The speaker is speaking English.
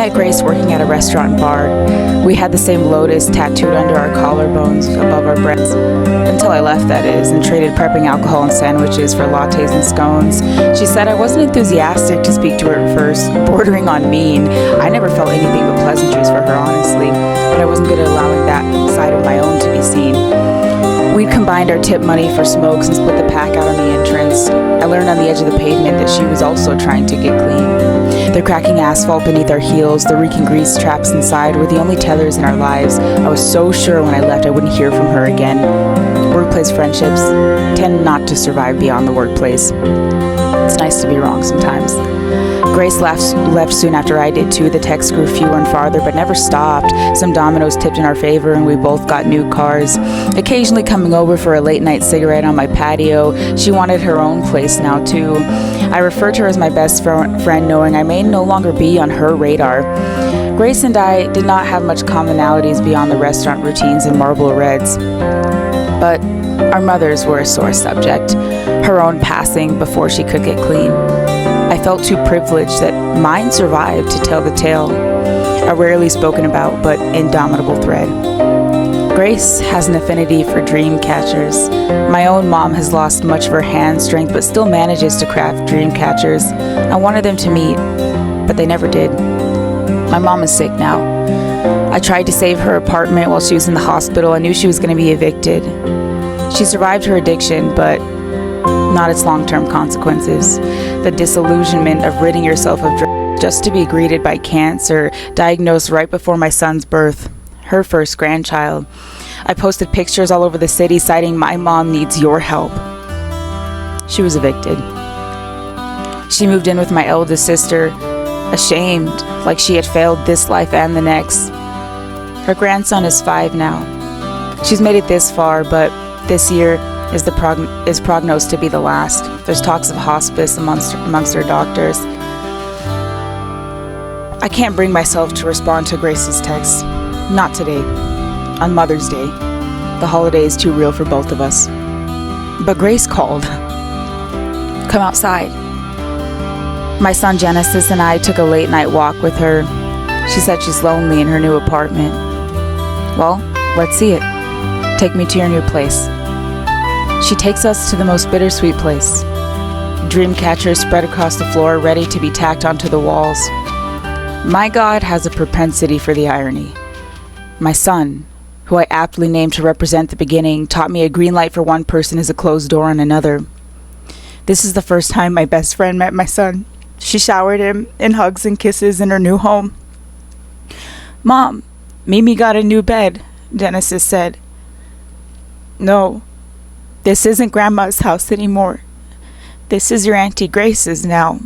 met Grace working at a restaurant bar. We had the same lotus tattooed under our collarbones above our breasts. Until I left, that is, and traded prepping alcohol and sandwiches for lattes and scones. She said I wasn't enthusiastic to speak to her at first, bordering on mean. I never felt anything but pleasantries for her, honestly, but I wasn't good at allowing that side of my own to be seen. We'd combined our tip money for smokes and split the pack out on the entrance. I learned on the edge of the pavement that she was also trying to get clean. The cracking asphalt beneath our heels, the reeking grease traps inside were the only tethers in our lives. I was so sure when I left I wouldn't hear from her again. Workplace friendships tend not to survive beyond the workplace. It's nice to be wrong sometimes. Grace left soon after I did too. The texts grew fewer and farther, but never stopped. Some dominoes tipped in our favor, and we both got new cars. Occasionally coming over for a late-night cigarette on my patio. She wanted her own place now too. I referred to her as my best friend, knowing I may no longer be on her radar. Grace and I did not have much commonalities beyond the restaurant routines and Marlboro Reds. But our mothers were a sore subject, her own passing before she could get clean. I felt too privileged that mine survived to tell the tale, a rarely spoken about but indomitable thread. Grace has an affinity for dream catchers. My own mom has lost much of her hand strength but still manages to craft dream catchers. I wanted them to meet, but they never did. My mom is sick now. I tried to save her apartment while she was in the hospital. I knew she was going to be evicted. She survived her addiction, but not its long-term consequences. The disillusionment of ridding yourself of drugs just to be greeted by cancer, diagnosed right before my son's birth, her first grandchild. I posted pictures all over the city citing my mom needs your help. She was evicted. She moved in with my eldest sister, ashamed, like she had failed this life and the next. Her grandson is 5 now. She's made it this far, but this year is prognosed to be the last. There's talks of hospice amongst her doctors. I can't bring myself to respond to Grace's text. Not today. On Mother's Day. The holiday is too real for both of us. But Grace called. Come outside. My son Genesis and I took a late night walk with her. She said she's lonely in her new apartment. Well, let's see it. Take me to your new place. She takes us to the most bittersweet place. Dream catchers spread across the floor, ready to be tacked onto the walls. My God has a propensity for the irony. My son, who I aptly named to represent the beginning, taught me a green light for one person is a closed door on another. This is the first time my best friend met my son. She showered him in hugs and kisses in her new home. Mom, Mimi got a new bed, Genesis said. No. This isn't Grandma's house anymore. This is your Auntie Grace's now.